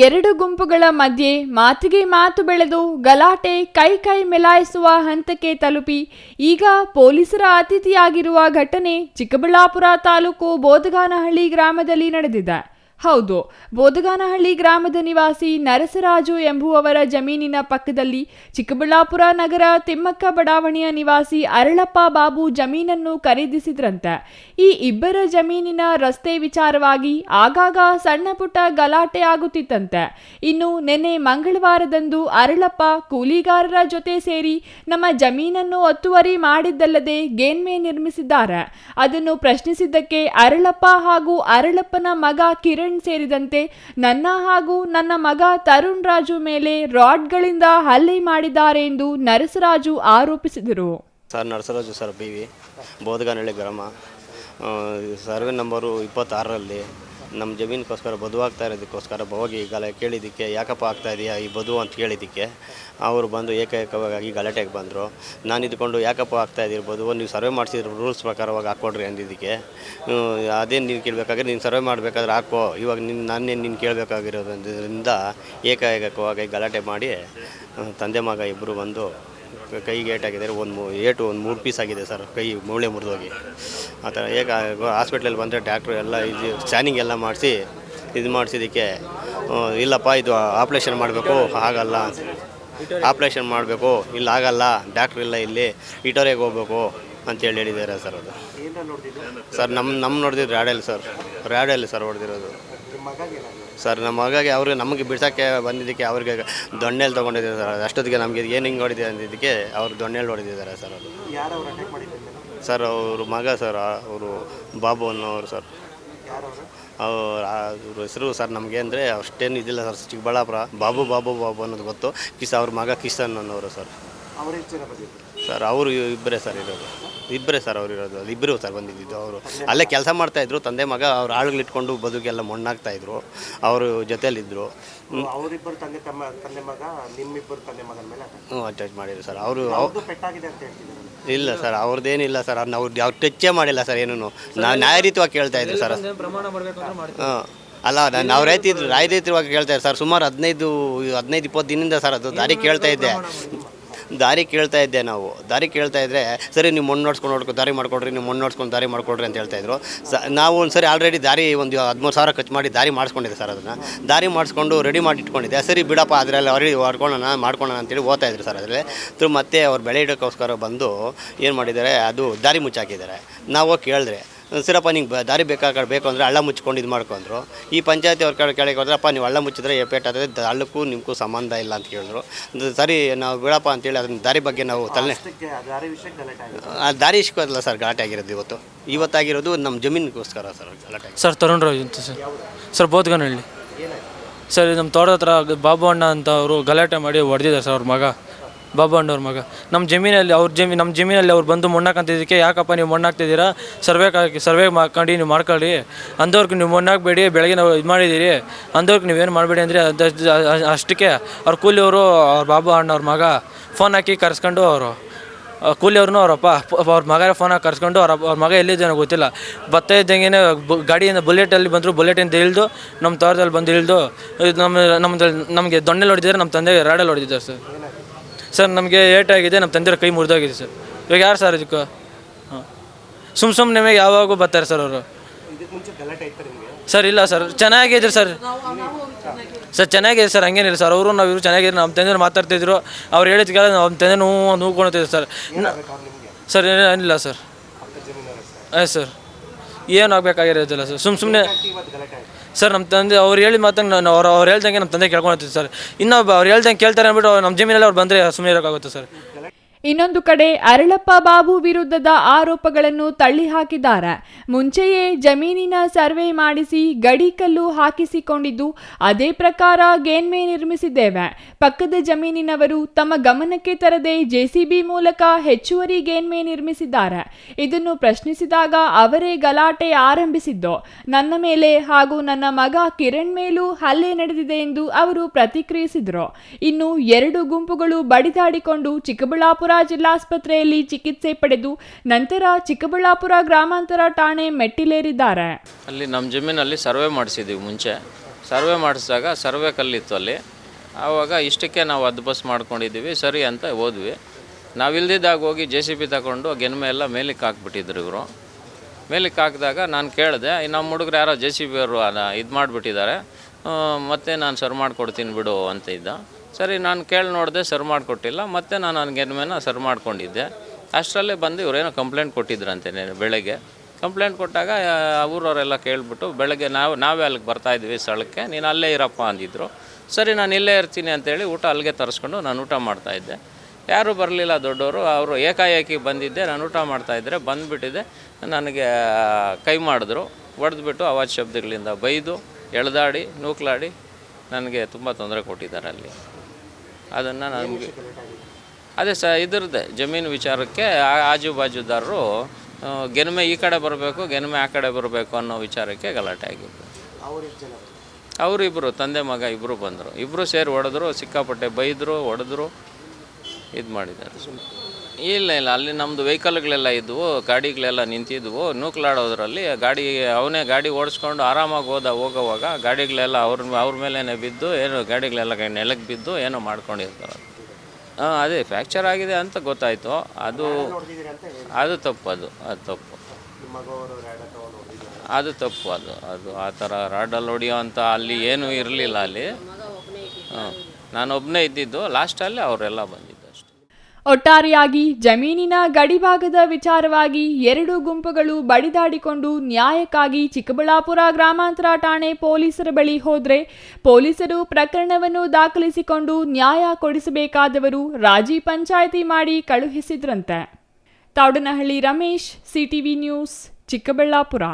ಎರಡು ಗುಂಪುಗಳ ಮಧ್ಯೆ ಮಾತಿಗೆ ಮಾತು ಬೆಳೆದು ಗಲಾಟೆ ಕೈ ಮೆಲಾಯಿಸುವ ಹಂತಕ್ಕೆ ತಲುಪಿ ಈಗ ಪೊಲೀಸರ ಅತಿಥಿಯಾಗಿರುವ ಘಟನೆ ಚಿಕ್ಕಬಳ್ಳಾಪುರ ತಾಲೂಕು ಬೋದಗಾನಹಳ್ಳಿ ಗ್ರಾಮದಲ್ಲಿ ನಡೆದಿದೆ. ಹೌದು, ಬೋದಗಾನಹಳ್ಳಿ ಗ್ರಾಮದ ನಿವಾಸಿ ನರಸರಾಜು ಎಂಬುವವರ ಜಮೀನಿನ ಪಕ್ಕದಲ್ಲಿ ಚಿಕ್ಕಬಳ್ಳಾಪುರ ನಗರ ತಿಮ್ಮಕ್ಕ ಬಡಾವಣೆಯ ನಿವಾಸಿ ಅರಳಪ್ಪ ಬಾಬು ಜಮೀನನ್ನು ಖರೀದಿಸಿದ್ರಂತೆ. ಈ ಇಬ್ಬರ ಜಮೀನಿನ ರಸ್ತೆ ವಿಚಾರವಾಗಿ ಆಗಾಗ ಸಣ್ಣ ಪುಟ್ಟ ಗಲಾಟೆ ಆಗುತ್ತಿತ್ತಂತೆ. ಇನ್ನು ನಿನ್ನೆ ಮಂಗಳವಾರದಂದು ಅರಳಪ್ಪ ಕೂಲಿಗಾರರ ಜೊತೆ ಸೇರಿ ನಮ್ಮ ಜಮೀನನ್ನು ಒತ್ತುವರಿ ಮಾಡಿದ್ದಲ್ಲದೆ ಗೇನ್ಮೆ ನಿರ್ಮಿಸಿದ್ದಾರೆ. ಅದನ್ನು ಪ್ರಶ್ನಿಸಿದ್ದಕ್ಕೆ ಅರಳಪ್ಪ ಹಾಗೂ ಅರಳಪ್ಪನ ಮಗ ಕಿರಣ್ ಸೇರಿದಂತೆ ನನ್ನ ಹಾಗೂ ನನ್ನ ಮಗ ತರುಣ್ ರಾಜು ಮೇಲೆ ರಾಡ್ಗಳಿಂದ ಹಲ್ಲೆ ಮಾಡಿದ್ದಾರೆ ಎಂದು ನರಸರಾಜು ಆರೋಪಿಸಿದರು. ಸರ್ ನರಸರಾಜು ಸರ್ BV ಬೋದಗಾನಹಳ್ಳಿ ಗ್ರಾಮ, ಸರ್ವೆ ನಂಬರು 26ರಲ್ಲಿ ನಮ್ಮ ಜಮೀನಿಗೋಸ್ಕರ ಬದುವಾಗ್ತಾ ಇರೋದಕ್ಕೋಸ್ಕರ ಹೋಗಿ ಕೇಳಿದ್ದಕ್ಕೆ ಯಾಕಪ್ಪ ಆಗ್ತಾ ಇದೆಯಾ ಈ ಬದು ಅಂತ ಕೇಳಿದ್ದಕ್ಕೆ ಅವರು ಬಂದು ಏಕೈಕವಾಗಿ ಗಲಾಟೆಗೆ ಬಂದರು. ನಾನು ಇದ್ಕೊಂಡು ಯಾಕಪ್ಪ ಆಗ್ತಾ ಇದಿರ್ಬೋದು, ನೀವು ಸರ್ವೆ ಮಾಡಿಸಿದ್ರೆ ರೂಲ್ಸ್ ಪ್ರಕಾರವಾಗಿ ಹಾಕ್ಕೊಡ್ರಿ ಅಂದಿದ್ದಕ್ಕೆ ಅದೇನು ನೀನು ಕೇಳಬೇಕಾದ್ರೆ ನೀನು ಸರ್ವೆ ಮಾಡಬೇಕಾದ್ರೆ ಹಾಕೋ, ಇವಾಗ ನಾನೇನು ನೀನು ಕೇಳಬೇಕಾಗಿರೋದ್ರಿಂದ ಏಕೈಕವಾಗಿ ಗಲಾಟೆ ಮಾಡಿ ತಂದೆ ಮಗ ಇಬ್ಬರು ಬಂದು ಕೈಗೆ ಏಟಾಗಿದ್ದಾರೆ. ಒಂದು 3 ಪೀಸ್ ಆಗಿದೆ ಸರ್, ಕೈ ಮೂಳೆ ಮುರಿದೋಗಿ. ಆ ಥರ ಹಾಸ್ಪಿಟ್ಲಲ್ಲಿ ಬಂದರೆ ಡಾಕ್ಟ್ರು ಎಲ್ಲ ಇದು ಸ್ಕ್ಯಾನಿಂಗ್ ಎಲ್ಲ ಮಾಡಿಸಿ ಮಾಡಿಸಿದ್ದಕ್ಕೆ ಇಲ್ಲಪ್ಪ ಇದು ಆಪ್ರೇಷನ್ ಮಾಡಬೇಕು, ಆಗಲ್ಲ ಆಪ್ರೇಷನ್ ಮಾಡಬೇಕು, ಇಲ್ಲ ಆಗಲ್ಲ, ಡಾಕ್ಟ್ರ್ ಇಲ್ಲ ಇಲ್ಲಿ, ಇಟೋರಿಗೆ ಹೋಗ್ಬೇಕು ಅಂತೇಳಿ ಹೇಳಿದ್ದಾರೆ ಸರ್. ಅದು ಸರ್ ನಮ್ಮ ನೋಡಿದ್ರು ರ್ಯಾಡಲ್ಲಿ ಸರ್ ಹೊಡೆದಿರೋದು ಸರ್. ನಮ್ಮ ಮಗಾಗಿ ಅವ್ರಿಗೆ ನಮಗೆ ಬಿಡ್ಸೋಕ್ಕೆ ಬಂದಿದ್ದಕ್ಕೆ ಅವ್ರಿಗೆ ದೊಣ್ಣೆಲ್ಲಿ ತೊಗೊಂಡಿದ್ದಾರೆ ಸರ್. ಅಷ್ಟೊತ್ತಿಗೆ ನಮಗೆ ಏನು ಹಿಂಗೆ ಹೊಡಿದೆ ಅಂದಿದ್ದಕ್ಕೆ ಅವ್ರು ದೊಣ್ಣೆಲ್ಲಿ ಹೊಡೆದಿದ್ದಾರೆ ಸರ್. ಅದು ಸರ್ ಅವರು ಮಗ ಸರ್, ಅವರು ಬಾಬು ಅನ್ನೋರು ಸರ್. ಅವ್ರ ಹೆಸರು ಸರ್ ನಮಗೆ ಅಂದರೆ ಅಷ್ಟೇನು ಇದಿಲ್ಲ ಸರ್. ಚಿಕ್ಕಬಳ್ಳಾಪುರ ಬಾಬು ಅನ್ನೋದು ಗೊತ್ತು. ಅವ್ರ ಮಗ ಕಿಶನ್ ಅನ್ನೋರು ಸರ್. ಸರ್ ಅವರು ಇಬ್ಬರೇ ಸರ್ ಅವ್ರು ಇರೋದು. ಇಬ್ಬರು ಸರ್ ಬಂದಿದ್ದು. ಅವರು ಅಲ್ಲೇ ಕೆಲಸ ಮಾಡ್ತಾಯಿದ್ರು, ತಂದೆ ಮಗ. ಅವ್ರ ಆಳುಗಳು ಇಟ್ಕೊಂಡು ಬದುಕೆಲ್ಲ ಮಣ್ಣಾಗ್ತಾಯಿದ್ರು, ಅವರು ಜೊತೆಯಲ್ಲಿದ್ದರು. ಅಟ್ಯಾಚ್ ಮಾಡಿದ್ರು ಸರ್. ಅವರು ಇಲ್ಲ ಸರ್, ಅವ್ರದ್ದೇನಿಲ್ಲ ಸರ್. ಅವ್ರು ಟಚ್ಚೇ ಮಾಡಿಲ್ಲ ಸರ್. ಏನೂ ನಾವು ನ್ಯಾಯರೀತಿಯಾಗಿ ಕೇಳ್ತಾಯಿದ್ರು ಸರ್. ಅಲ್ಲ, ನಾವು ರಾಯ್ತಿರುವಾಗ ಕೇಳ್ತಾಯಿದ್ರು ಸರ್. ಸುಮಾರು 15-20 ದಿನದಿಂದ ಸರ್ ಅದು ದಾರಿ ಕೇಳ್ತಾ ಇದ್ದೆ. ನಾವು ದಾರಿ ಕೇಳ್ತಾ ಇದ್ದರೆ ಸರಿ ನೀವು ಮಣ್ಣು ನೋಡ್ಸ್ಕೊಂಡು ದಾರಿ ಮಾಡ್ಕೊಡ್ರಿ, ನೀವು ಮಣ್ಣು ನೋಡ್ಸ್ಕೊಂಡು ದಾರಿ ಮಾಡ್ಕೊಡ್ರಿ ಅಂತ ಹೇಳ್ತಾಯಿದ್ರು. ನಾವು ಒಂದು ಸರಿ ಆಲ್ರೆಡಿ ದಾರಿ ಒಂದು 13,000 ಖರ್ಚು ಮಾಡಿ ದಾರಿ ಮಾಡಿಸ್ಕೊಂಡಿದ್ದೆ ಸರ್. ಅದನ್ನು ದಾರಿ ಮಾಡಿಸ್ಕೊಂಡು ರೆಡಿ ಮಾಡಿ ಇಟ್ಕೊಂಡಿದ್ದೆ. ಸರಿ ಬಿಡಪ್ಪ ಅದರಲ್ಲಿ ಆಲ್ರೆಡಿ ಮಾಡ್ಕೊಳ್ಳೋಣ ಅಂತೇಳಿ ಓದ್ತಾಯಿದ್ರು ಸರ್. ಅದರಲ್ಲಿ ಮತ್ತೆ ಅವ್ರು ಬೆಳೆ ಇಡೋಕ್ಕೋಸ್ಕರ ಬಂದು ಏನು ಮಾಡಿದ್ದಾರೆ, ಅದು ದಾರಿ ಮುಚ್ಚಾಕಿದ್ದಾರೆ. ನಾವು ಕೇಳಿದ್ರೆ ಸರಪ್ಪ ನಿಂಗೆ ದಾರಿ ಬೇಕು ಅಂದರೆ ಹಳ್ಳ ಮುಚ್ಕೊಂಡು ಇದು ಮಾಡ್ಕೊಂಡ್ರು. ಈ ಪಂಚಾಯತಿ ಅವ್ರ ಕೆಳಗೆ ಹೋದ್ರಪ್ಪ ನೀವು ಹಳ್ಳ ಮುಚ್ಚಿದ್ರೆ ಏಪೇಟಾದರೆ ಹಳ್ಳಕ್ಕೂ ನಿಮಗೂ ಸಂಬಂಧ ಇಲ್ಲ ಅಂತ ಹೇಳಿದ್ರು. ಸರಿ ನಾವು ಬಿಡಪ್ಪ ಅಂತೇಳಿ ಅದನ್ನ ದಾರಿ ಬಗ್ಗೆ ನಾವು ದಾರಿ ಇಸ್ಕೋದಲ್ಲ ಸರ್ ಗಲಾಟೆ ಆಗಿರೋದು. ಇವತ್ತಾಗಿರೋದು ನಮ್ಮ ಜಮೀನಿಗೋಸ್ಕರ ಸರ್ ಗಲಾಟೆ. ಸರ್ ತರುಣ್ ರಾಜ್ ಅಂತ ಸರ್ ಬೋದಗಾನಹಳ್ಳಿ ಸರ್. ನಮ್ಮ ತೋಟದ ಹತ್ರ ಬಾಬು ಅಣ್ಣ ಅಂತ ಅವರು ಗಲಾಟೆ ಮಾಡಿ ಹೊಡೆದಿದ್ದಾರೆ ಸರ್. ಅವ್ರ ಮಗ ಬಾಬು ಅಣ್ಣವ್ರ ಮಗ ನಮ್ಮ ಜಮೀನಲ್ಲಿ ನಮ್ಮ ಜಮೀನಲ್ಲಿ ಅವ್ರು ಬಂದು ಮಣ್ಣಾಕಂತಿದ್ದಕ್ಕೆ ಯಾಕಪ್ಪ ನೀವು ಮಣ್ಣಾಕ್ತಿದ್ದೀರಾ, ಸರ್ವೆ ಮಾಡ್ಕೊಂಡು ನೀವು ಮಾಡ್ಕೊಳ್ಳಿ, ಅಂದವ್ರಿಗೆ ನೀವು ಮಣ್ಣಾಕಬೇಡಿ, ಬೆಳಗ್ಗೆ ನಾವು ಇದು ಮಾಡಿದ್ದೀರಿ ಅಂದವ್ರಿಗೆ ನೀವೇನು ಮಾಡಬೇಡಿ ಅಂದರೆ ಅಷ್ಟಕ್ಕೆ ಅವ್ರ ಕೂಲಿಯವರು ಅವ್ರ ಬಾಬು ಅಣ್ಣವ್ರ ಮಗ ಫೋನ್ ಹಾಕಿ ಕರೆಸ್ಕೊಂಡು ಅವರು ಕೂಲಿಯವ್ರನ್ನೂ ಅವ್ರ ಮಗ ಫೋನ್ ಹಾಕಿ ಕರೆಸ್ಕೊಂಡು ಅವ್ರ ಮಗ ಎಲ್ಲಿದ್ದಾನೋ ಗೊತ್ತಿಲ್ಲ. ಬರ್ತಾ ಇದ್ದಂಗೆ ಗಾಡಿಯಿಂದ ಬುಲೆಟಲ್ಲಿ ಬಂದರು. ಬುಲೆಟಿಂದ ಇಳಿದು ನಮ್ಮ ತೋಟದಲ್ಲಿ ಬಂದು ಇಳಿದು ನಮಗೆ ದೊಣ್ಣೆಲ್ಲಿ ಹೊಡೆದಿದ್ದಾರೆ, ನಮ್ಮ ತಂದೆಗೆ ರಾಡಲ್ಲಿ ಹೊಡೆದಿದ್ದಾರೆ ಸರ್. ನಮಗೆ ಏಟಾಗಿದೆ, ನಮ್ಮ ತಂದೆಯ ಕೈ ಮುರಿದೋಗಿದೆ ಸರ್. ಇವಾಗ ಯಾರು ಸರ್ ಇದಕ್ಕೆ? ಸುಮ್ಮನೆ ಯಾವಾಗೂ ಬರ್ತಾರೆ ಸರ್ ಅವರು. ಸರ್ ಇಲ್ಲ ಸರ್, ಚೆನ್ನಾಗಿದೆ ಸರ್. ಚೆನ್ನಾಗಿದೆ ಸರ್, ಹಂಗೇನಿಲ್ಲ ಸರ್. ಅವರು ನಾವು ಇವರು ಚೆನ್ನಾಗಿದ್ರು. ನಮ್ಮ ತಂದೆ ಮಾತಾಡ್ತಿದ್ರು, ಅವ್ರು ಹೇಳಿದ ಕೇಳ ನಮ್ಮ ತಂದೆ ನೋವು ಕೊಡ್ತಿದ್ರು ಸರ್. ಸರ್ ಏನಿಲ್ಲ ಸರ್. ಸರ್ ಏನು ಆಗಬೇಕಾಗಿರೋದಿಲ್ಲ ಸರ್. ಸುಮ್ಮನೆ ಸರ್ ನಮ್ಮ ತಂದೆ ಅವ್ರು ಹೇಳಿದ ಮಾತಂಗೆ ಅವ್ರು ಹೇಳ್ದಂಗೆ ನಮ್ಮ ತಂದೆ ಕೇಳ್ಕೊಳ್ತೀವಿ ಸರ್. ಇನ್ನೊಬ್ಬ ಅವ್ರು ಹೇಳ್ದಂಗೆ ಕೇಳ್ತಾರೆ ಅಂದ್ಬಿಟ್ಟು ನಮ್ಮ ಜಮೀನಲ್ಲಿ ಅವ್ರು ಬಂದರೆ ಸುಮ್ಮನೆ ಇರೋಕ್ಕಾಗುತ್ತೆ ಸರ್. ಇನ್ನೊಂದು ಕಡೆ ಅರಳಪ್ಪ ಬಾಬು ವಿರುದ್ಧದ ಆರೋಪಗಳನ್ನು ತಳ್ಳಿ ಹಾಕಿದ್ದಾರೆ. ಮುಂಚೆಯೇ ಜಮೀನಿನ ಸರ್ವೆ ಮಾಡಿಸಿ ಗಡಿಕಲ್ಲು ಹಾಕಿಸಿಕೊಂಡಿದ್ದು, ಅದೇ ಪ್ರಕಾರ ಗೇನ್ಮೆ ನಿರ್ಮಿಸಿದ್ದೇವೆ. ಪಕ್ಕದ ಜಮೀನಿನವರು ತಮ್ಮ ಗಮನಕ್ಕೆ ತರದೆ JCB ಮೂಲಕ ಹೆಚ್ಚುವರಿ ಗೇನ್ಮೆ ನಿರ್ಮಿಸಿದ್ದಾರೆ. ಇದನ್ನು ಪ್ರಶ್ನಿಸಿದಾಗ ಅವರೇ ಗಲಾಟೆ ಆರಂಭಿಸಿದ್ದು. ನನ್ನ ಮೇಲೆ ಹಾಗೂ ನನ್ನ ಮಗ ಕಿರಣ್ ಮೇಲೂ ಹಲ್ಲೆ ನಡೆದಿದೆ ಎಂದು ಅವರು ಪ್ರತಿಕ್ರಿಯಿಸಿದರು. ಇನ್ನು ಎರಡು ಗುಂಪುಗಳು ಬಡಿದಾಡಿಕೊಂಡು ಚಿಕ್ಕಬಳ್ಳಾಪುರ ಜಿಲ್ಲಾಸ್ಪತ್ರೆಯಲ್ಲಿ ಚಿಕಿತ್ಸೆ ಪಡೆದು ನಂತರ ಚಿಕ್ಕಬಳ್ಳಾಪುರ ಗ್ರಾಮಾಂತರ ಠಾಣೆ ಮೆಟ್ಟಿಲೇರಿದ್ದಾರೆ. ಅಲ್ಲಿ ನಮ್ಮ ಜಮೀನಲ್ಲಿ ಸರ್ವೆ ಮಾಡಿಸಿದ್ದೀವಿ. ಮುಂಚೆ ಸರ್ವೆ ಮಾಡಿಸಿದಾಗ ಸರ್ವೆ ಕಲ್ಲಿತ್ತು ಅಲ್ಲಿ. ಆವಾಗ ಇಷ್ಟಕ್ಕೆ ನಾವು ಬಸ್ ಮಾಡ್ಕೊಂಡಿದ್ದೀವಿ ಸರಿ ಅಂತ ಹೋದ್ವಿ. ನಾವಿಲ್ದಿದ್ದಾಗ ಹೋಗಿ JCB ತಗೊಂಡು ಗೆನ್ಮೆ ಎಲ್ಲ ಮೇಲಕ್ಕೆ ಹಾಕ್ಬಿಟ್ಟಿದ್ರು ಇವರು. ಮೇಲಕ್ಕೆ ಹಾಕಿದಾಗ ನಾನು ಕೇಳಿದೆ, ನಮ್ಮ ಹುಡುಗರು ಯಾರೋ JCB ಅವರು ಇದು ಮಾಡಿಬಿಟ್ಟಿದ್ದಾರೆ, ಮತ್ತೆ ನಾನು ಸರ್ ಮಾಡಿಕೊಡ್ತೀನಿ ಬಿಡು ಅಂತ ಇದ್ದ. ಸರಿ ನಾನು ಕೇಳಿ ನೋಡಿದೆ, ಸರ್ ಮಾಡಿಕೊಟ್ಟಿಲ್ಲ. ಮತ್ತೆ ನಾನು ನನ್ನ ಗೆನ್ಮೆನ ಸರ್ ಮಾಡ್ಕೊಂಡಿದ್ದೆ. ಅಷ್ಟರಲ್ಲೇ ಬಂದು ಇವರೇನೋ ಕಂಪ್ಲೇಂಟ್ ಕೊಟ್ಟಿದ್ರಂತೆ ಬೆಳಗ್ಗೆ. ಕಂಪ್ಲೇಂಟ್ ಕೊಟ್ಟಾಗ ಊರವರೆಲ್ಲ ಕೇಳಿಬಿಟ್ಟು ಬೆಳಗ್ಗೆ ನಾವೇ ಅಲ್ಲಿಗೆ ಬರ್ತಾಯಿದ್ವಿ ಸ್ಥಳಕ್ಕೆ, ನೀನು ಅಲ್ಲೇ ಇರಪ್ಪ ಅಂದಿದ್ರು. ಸರಿ ನಾನು ಇಲ್ಲೇ ಇರ್ತೀನಿ ಅಂತೇಳಿ ಊಟ ಅಲ್ಲಿಗೆ ತರಿಸ್ಕೊಂಡು ನಾನು ಊಟ ಮಾಡ್ತಾಯಿದ್ದೆ. ಯಾರೂ ಬರಲಿಲ್ಲ ದೊಡ್ಡವರು, ಅವರು ಏಕಾಏಕಿ ಬಂದಿದ್ದೆ. ನಾನು ಊಟ ಮಾಡ್ತಾಯಿದ್ದರೆ ಬಂದುಬಿಟ್ಟಿದ್ದೆ. ನನಗೆ ಕೈ ಮಾಡಿದ್ರು, ಹೊಡೆದ್ಬಿಟ್ಟು ಅವಾಜ್ ಶಬ್ದಗಳಿಂದ ಬೈದು ಎಳೆದಾಡಿ ನೂಕ್ಲಾಡಿ ನನಗೆ ತುಂಬ ತೊಂದರೆ ಕೊಟ್ಟಿದ್ದಾರೆ ಅಲ್ಲಿ. ಅದನ್ನು ನನಗೆ ಅದೇ ಇದ್ರದ್ದೇ ಜಮೀನು ವಿಚಾರಕ್ಕೆ ಆಜು ಬಾಜುದಾರರು ಗೆನ್ಮೆ ಈ ಕಡೆ ಬರಬೇಕು, ಗೆನ್ಮೆ ಆ ಕಡೆ ಬರಬೇಕು ಅನ್ನೋ ವಿಚಾರಕ್ಕೆ ಗಲಾಟೆ ಆಗಿತ್ತು. ಅವರಿಬ್ಬರು ತಂದೆ ಮಗ ಇಬ್ಬರು ಬಂದರು, ಇಬ್ಬರು ಸೇರಿ ಹೊಡೆದ್ರು, ಸಿಕ್ಕಾಪಟ್ಟೆ ಬೈದರು, ಹೊಡೆದ್ರು, ಇದು ಮಾಡಿದ್ದಾರೆ. ಇಲ್ಲ ಅಲ್ಲಿ ನಮ್ಮದು ವೆಹಿಕಲ್ಗಳೆಲ್ಲ ಇದ್ವು, ಗಾಡಿಗಳೆಲ್ಲ ನಿಂತಿದ್ವು. ನೂಕ್ಲಾಡೋದ್ರಲ್ಲಿ ಅವನೇ ಗಾಡಿ ಓಡಿಸ್ಕೊಂಡು ಆರಾಮಾಗಿ ಹೋಗೋವಾಗ ಗಾಡಿಗಳೆಲ್ಲ ಅವ್ರ ಮೇಲೇ ಬಿದ್ದು ಏನೋ ಗಾಡಿಗಳೆಲ್ಲ ನೆಲಕ್ಕೆ ಬಿದ್ದು ಏನೋ ಮಾಡ್ಕೊಂಡಿರ್ತಾರೆ. ಅದೇ ಫ್ರ್ಯಾಕ್ಚರ್ ಆಗಿದೆ ಅಂತ ಗೊತ್ತಾಯಿತು. ಅದು ತಪ್ಪು, ಅದು ತಪ್ಪು, ಅದು ತಪ್ಪು. ಅದು ಆ ಥರ ರಾಡಲ್ಲಿ ಹೊಡಿಯೋ ಅಂತ ಅಲ್ಲಿ ಏನೂ ಇರಲಿಲ್ಲ ಅಲ್ಲಿ. ನಾನು ಒಬ್ಬನೇ ಇದ್ದಿದ್ದು. ಲಾಸ್ಟಲ್ಲಿ ಅವರೆಲ್ಲ ಬಂದಿದ್ದು ಅಷ್ಟೇ. ಒಟ್ಟಾರೆಯಾಗಿ ಜಮೀನಿನ ಗಡಿಭಾಗದ ವಿಚಾರವಾಗಿ ಎರಡು ಗುಂಪುಗಳು ಬಡಿದಾಡಿಕೊಂಡು ನ್ಯಾಯಕ್ಕಾಗಿ ಚಿಕ್ಕಬಳ್ಳಾಪುರ ಗ್ರಾಮಾಂತರ ಠಾಣೆ ಪೊಲೀಸರ ಬಳಿ ಹೋದ್ರೆ ಪೊಲೀಸರು ಪ್ರಕರಣವನ್ನು ದಾಖಲಿಸಿಕೊಂಡು ನ್ಯಾಯ ಕೊಡಿಸಬೇಕಾದವರು ರಾಜಿ ಪಂಚಾಯಿತಿ ಮಾಡಿ ಕಳುಹಿಸಿದ್ರಂತೆ. Thoudanahalli Ramesh, CTV news, Chikkaballapur.